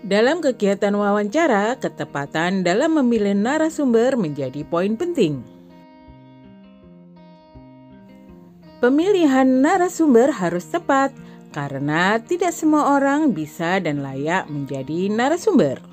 Dalam kegiatan wawancara, ketepatan dalam memilih narasumber menjadi poin penting. Pemilihan narasumber harus tepat karena tidak semua orang bisa dan layak menjadi narasumber.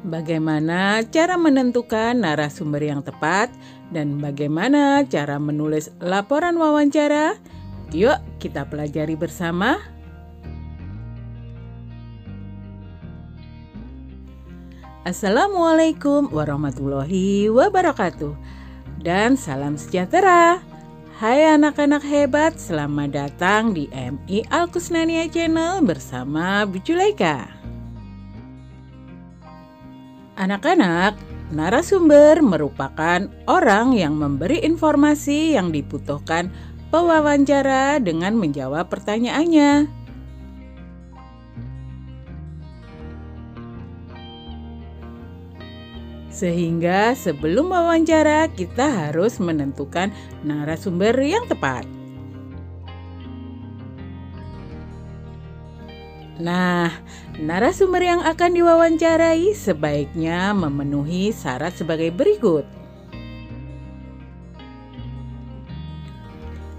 Bagaimana cara menentukan narasumber yang tepat dan bagaimana cara menulis laporan wawancara? Yuk kita pelajari bersama. Assalamualaikum warahmatullahi wabarakatuh dan salam sejahtera. Hai anak-anak hebat, selamat datang di MI Al-Kusnania Channel bersama Bu Julaika. Anak-anak, narasumber merupakan orang yang memberi informasi yang dibutuhkan pewawancara dengan menjawab pertanyaannya. Sehingga sebelum wawancara kita harus menentukan narasumber yang tepat. Nah, narasumber yang akan diwawancarai sebaiknya memenuhi syarat sebagai berikut.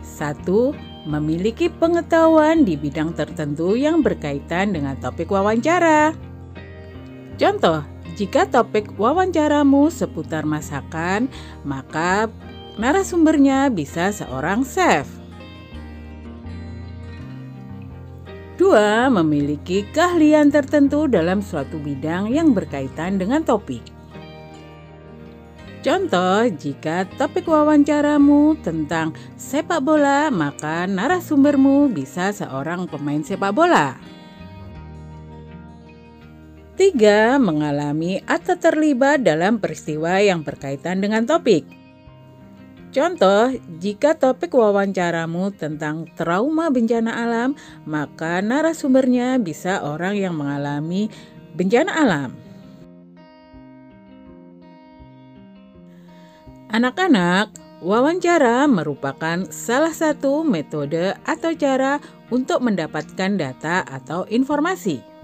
1. Memiliki pengetahuan di bidang tertentu yang berkaitan dengan topik wawancara. Contoh, jika topik wawancaramu seputar masakan, maka narasumbernya bisa seorang chef. 2. Memiliki keahlian tertentu dalam suatu bidang yang berkaitan dengan topik. Contoh, jika topik wawancaramu tentang sepak bola, maka narasumbermu bisa seorang pemain sepak bola. 3. Mengalami atau terlibat dalam peristiwa yang berkaitan dengan topik. Contoh, jika topik wawancaramu tentang trauma bencana alam, maka narasumbernya bisa orang yang mengalami bencana alam. Anak-anak, wawancara merupakan salah satu metode atau cara untuk mendapatkan data atau informasi.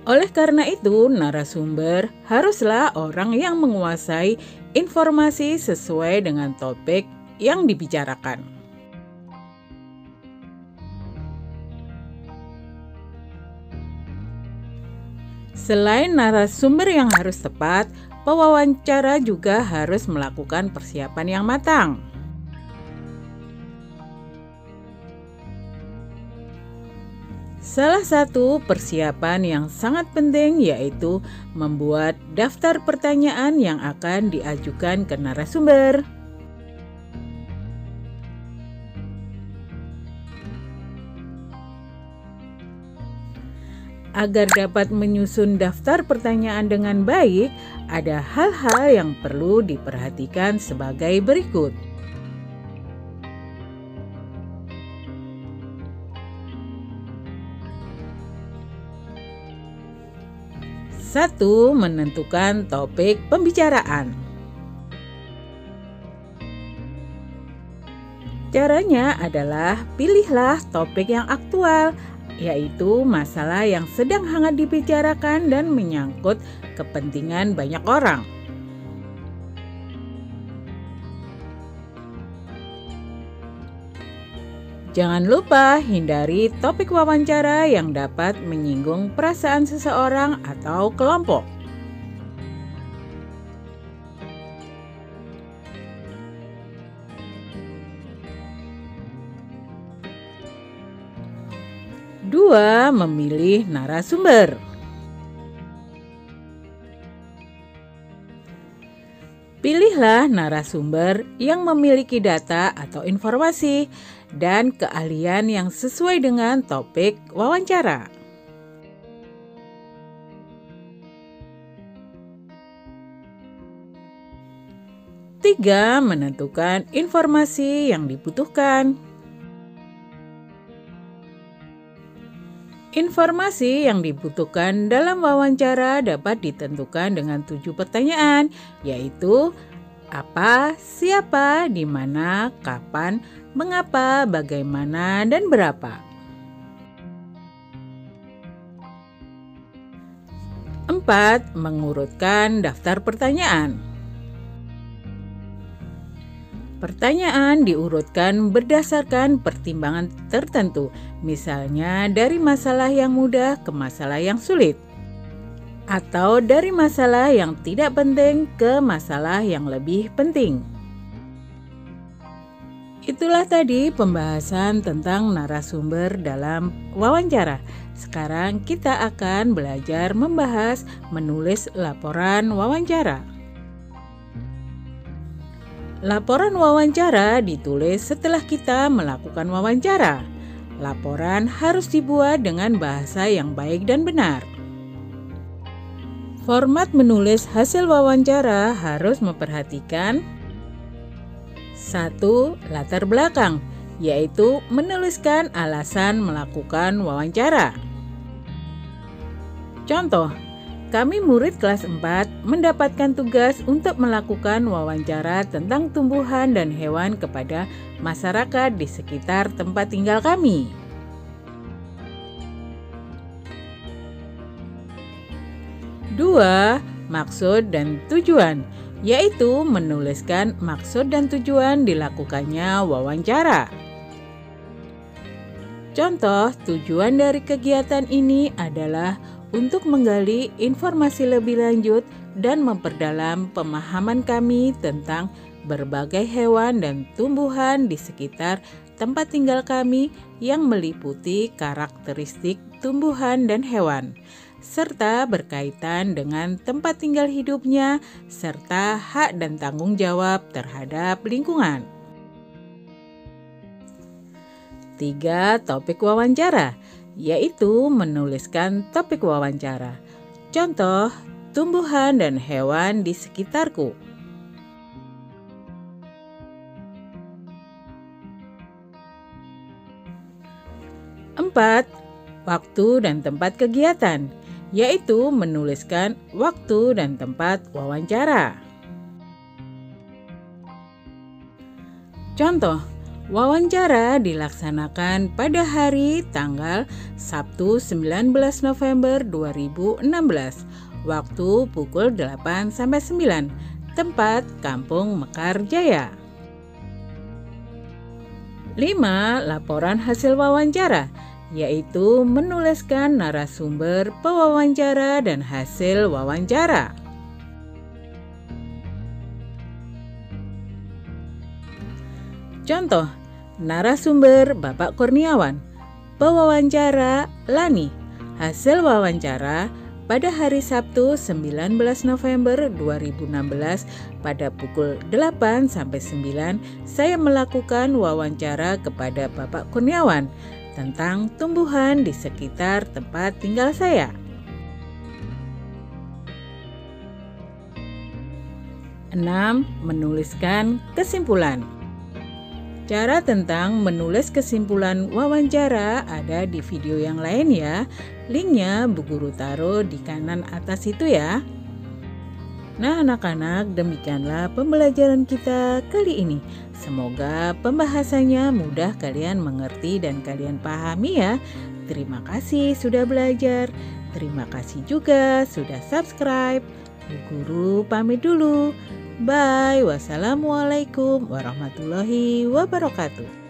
Oleh karena itu, narasumber haruslah orang yang menguasai informasi sesuai dengan topik yang dibicarakan. Selain narasumber yang harus tepat, pewawancara juga harus melakukan persiapan yang matang. Salah satu persiapan yang sangat penting yaitu membuat daftar pertanyaan yang akan diajukan ke narasumber. Agar dapat menyusun daftar pertanyaan dengan baik, ada hal-hal yang perlu diperhatikan sebagai berikut. 1. Menentukan topik pembicaraan. Caranya adalah pilihlah topik yang aktual, yaitu masalah yang sedang hangat dibicarakan dan menyangkut kepentingan banyak orang. Jangan lupa hindari topik wawancara yang dapat menyinggung perasaan seseorang atau kelompok. Dua, memilih narasumber. Pilihlah narasumber yang memiliki data atau informasi dan keahlian yang sesuai dengan topik wawancara. 3. Menentukan informasi yang dibutuhkan. Informasi yang dibutuhkan dalam wawancara dapat ditentukan dengan 7 pertanyaan, yaitu apa, siapa, di mana, kapan, mengapa, bagaimana, dan berapa. 4. Mengurutkan daftar pertanyaan. Pertanyaan diurutkan berdasarkan pertimbangan tertentu, misalnya dari masalah yang mudah ke masalah yang sulit, atau dari masalah yang tidak penting ke masalah yang lebih penting. Itulah tadi pembahasan tentang narasumber dalam wawancara. Sekarang kita akan belajar membahas menulis laporan wawancara. Laporan wawancara ditulis setelah kita melakukan wawancara. Laporan harus dibuat dengan bahasa yang baik dan benar. Format menulis hasil wawancara harus memperhatikan 1. Latar belakang, yaitu menuliskan alasan melakukan wawancara. Contoh, kami murid kelas 4 mendapatkan tugas untuk melakukan wawancara tentang tumbuhan dan hewan kepada masyarakat di sekitar tempat tinggal kami. 2. Maksud dan tujuan, yaitu menuliskan maksud dan tujuan dilakukannya wawancara. Contoh, tujuan dari kegiatan ini adalah untuk menggali informasi lebih lanjut dan memperdalam pemahaman kami tentang berbagai hewan dan tumbuhan di sekitar tempat tinggal kami yang meliputi karakteristik tumbuhan dan hewan, serta berkaitan dengan tempat tinggal hidupnya, serta hak dan tanggung jawab terhadap lingkungan. 3. Topik wawancara, yaitu menuliskan topik wawancara. Contoh, tumbuhan dan hewan di sekitarku. 4. Waktu dan tempat kegiatan, yaitu menuliskan waktu dan tempat wawancara. Contoh, wawancara dilaksanakan pada hari tanggal Sabtu 19 November 2016, waktu pukul 8-9, tempat Kampung Mekar Jaya. 5. Laporan hasil wawancara, yaitu menuliskan narasumber pewawancara dan hasil wawancara. Contoh, narasumber Bapak Kurniawan, pewawancara Lani, hasil wawancara pada hari Sabtu 19 November 2016 pada pukul 8-9 saya melakukan wawancara kepada Bapak Kurniawan tentang tumbuhan di sekitar tempat tinggal saya. 6. Menuliskan kesimpulan. Cara tentang menulis kesimpulan wawancara ada di video yang lain ya. Linknya Bu Guru taruh di kanan atas itu ya. Nah anak-anak, demikianlah pembelajaran kita kali ini. Semoga pembahasannya mudah kalian mengerti dan kalian pahami ya. Terima kasih sudah belajar. Terima kasih juga sudah subscribe. Bu Guru pamit dulu. Bye. Wassalamualaikum warahmatullahi wabarakatuh.